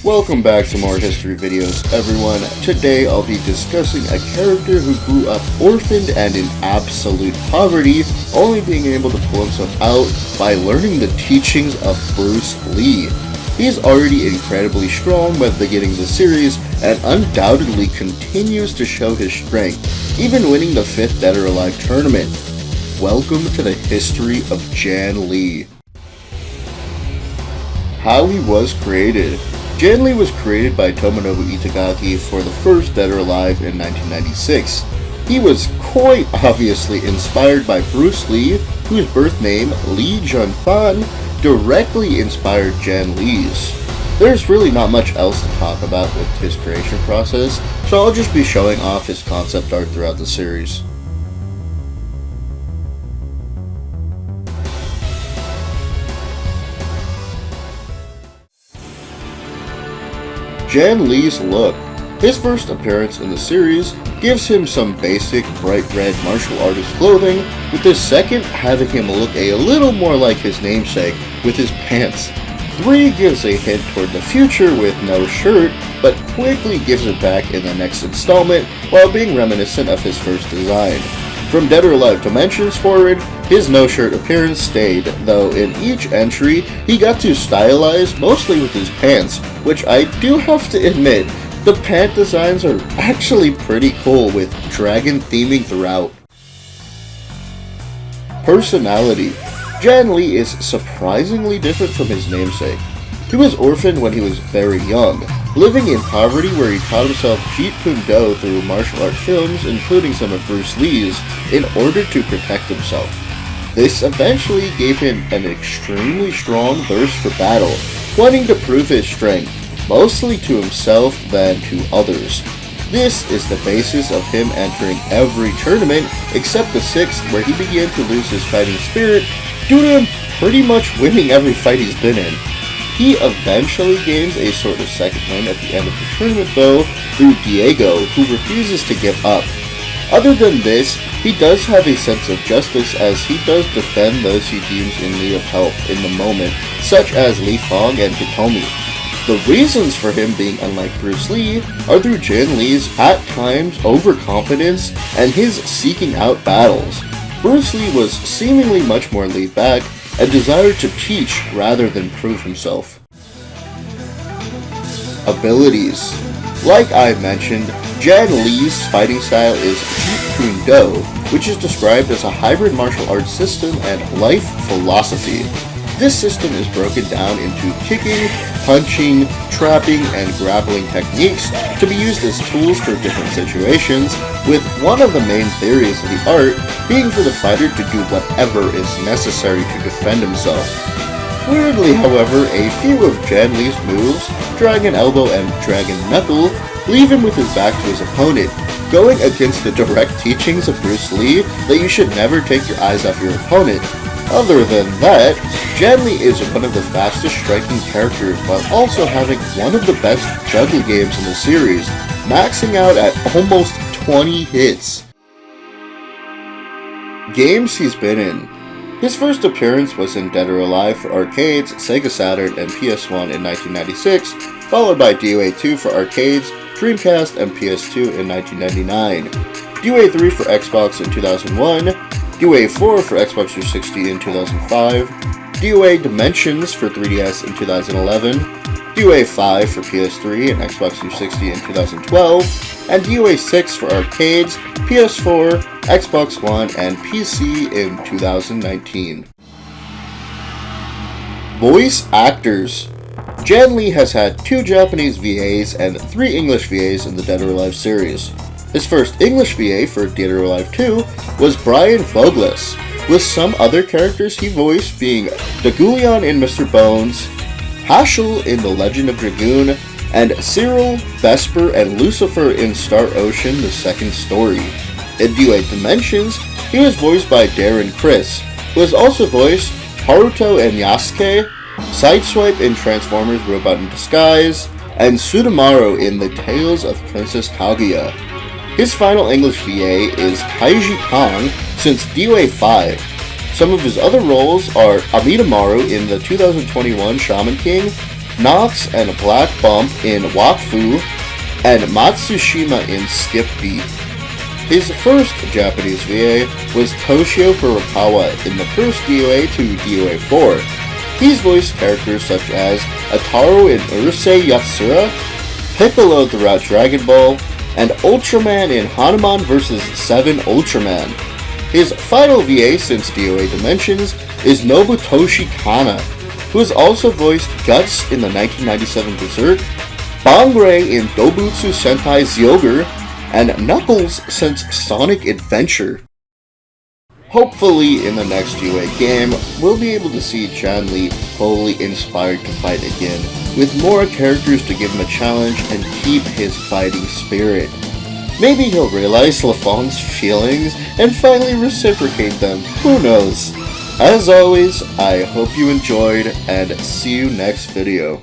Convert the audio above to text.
Welcome back to more history videos, everyone. Today I'll be discussing a character who grew up orphaned and in absolute poverty, only being able to pull himself out by learning the teachings of Bruce Lee. He is already incredibly strong by the beginning of the series and undoubtedly continues to show his strength, even winning the 5th Dead or Alive tournament. Welcome to the history of Jann Lee. How he was created. Jann Lee was created by Tomonobu Itagaki for the first Dead or Alive in 1996. He was quite obviously inspired by Bruce Lee, whose birth name, Lee Junfan, directly inspired Jann Lee's. There's really not much else to talk about with his creation process, so I'll just be showing off his concept art throughout the series. Jann Lee's look. His first appearance in the series gives him some basic bright red martial artist clothing, with his second having him look a little more like his namesake with his pants. 3 gives a hint toward the future with no shirt, but quickly gives it back in the next installment while being reminiscent of his first design. From Dead or Alive Dimensions forward, his no-shirt appearance stayed, though in each entry, he got to stylize mostly with his pants, which I do have to admit, the pant designs are actually pretty cool with dragon theming throughout. Personality. Jann Lee is surprisingly different from his namesake. He was orphaned when he was very young, living in poverty where he taught himself Jeet Kune Do through martial art films, including some of Bruce Lee's, in order to protect himself. This eventually gave him an extremely strong thirst for battle, wanting to prove his strength, mostly to himself than to others. This is the basis of him entering every tournament except the 6th, where he began to lose his fighting spirit due to him pretty much winning every fight he's been in. He eventually gains a sort of second win at the end of the tournament though, through Diego, who refuses to give up. Other than this, he does have a sense of justice as he does defend those he deems in need of help in the moment, such as Li Fong and Hitomi. The reasons for him being unlike Bruce Lee are through Jann Lee's, at times, overconfidence and his seeking out battles. Bruce Lee was seemingly much more laid back and desired to teach rather than prove himself. Abilities. Like I mentioned, Jann Lee's fighting style is Jeet Kune Do, which is described as a hybrid martial arts system and life philosophy. This system is broken down into kicking, punching, trapping, and grappling techniques to be used as tools for different situations, with one of the main theories of the art being for the fighter to do whatever is necessary to defend himself. Weirdly, however, a few of Jann Lee's moves, Dragon Elbow and Dragon Knuckle, leave him with his back to his opponent, going against the direct teachings of Bruce Lee that you should never take your eyes off your opponent. Other than that, Jann Lee is one of the fastest striking characters while also having one of the best juggle games in the series, maxing out at almost 20 hits. Games he's been in. His first appearance was in Dead or Alive for arcades, Sega Saturn, and PS1 in 1996, followed by DOA 2 for arcades, Dreamcast, and PS2 in 1999, DOA 3 for Xbox in 2001, DOA 4 for Xbox 360 in 2005, DOA Dimensions for 3DS in 2011, DOA 5 for PS3 and Xbox 360 in 2012, and DOA 6 for arcades, PS4, Xbox One, and PC in 2019. Voice actors. Jann Lee has had 2 Japanese VAs and 3 English VAs in the Dead or Alive series. His first English VA for Dead or Alive 2 was Brian Foglas, with some other characters he voiced being Dagulion in Mr. Bones, Haschel in The Legend of Dragoon, and Cyril, Vesper, and Lucifer in Star Ocean: The Second Story. In DOA Dimensions, he was voiced by Darren Criss, who has also voiced Haruto and Yasuke, Sideswipe in Transformers: Robot in Disguise, and Sudamaru in The Tales of Princess Kaguya. His final English VA is Kaiji Kong since DOA 5. Some of his other roles are Amidamaru in the 2021 Shaman King, Nox and Black Bump in Wakfu, and Matsushima in Skip Beat. His first Japanese VA was Toshio Furukawa in the first DOA to DOA 4. He's voiced characters such as Ataru in Urusei Yatsura, Piccolo throughout Dragon Ball, and Ultraman in Hanuman vs. 7 Ultraman. His final VA since DOA Dimensions is Nobutoshi Kana, who has also voiced Guts in the 1997 Berserk, Bangrei in Dobutsu Sentai Zyogre, and Knuckles since Sonic Adventure. Hopefully in the next UA game, we'll be able to see Jann fully inspired to fight again, with more characters to give him a challenge and keep his fighting spirit. Maybe he'll realize Lafong's feelings and finally reciprocate them, who knows. As always, I hope you enjoyed, and see you next video.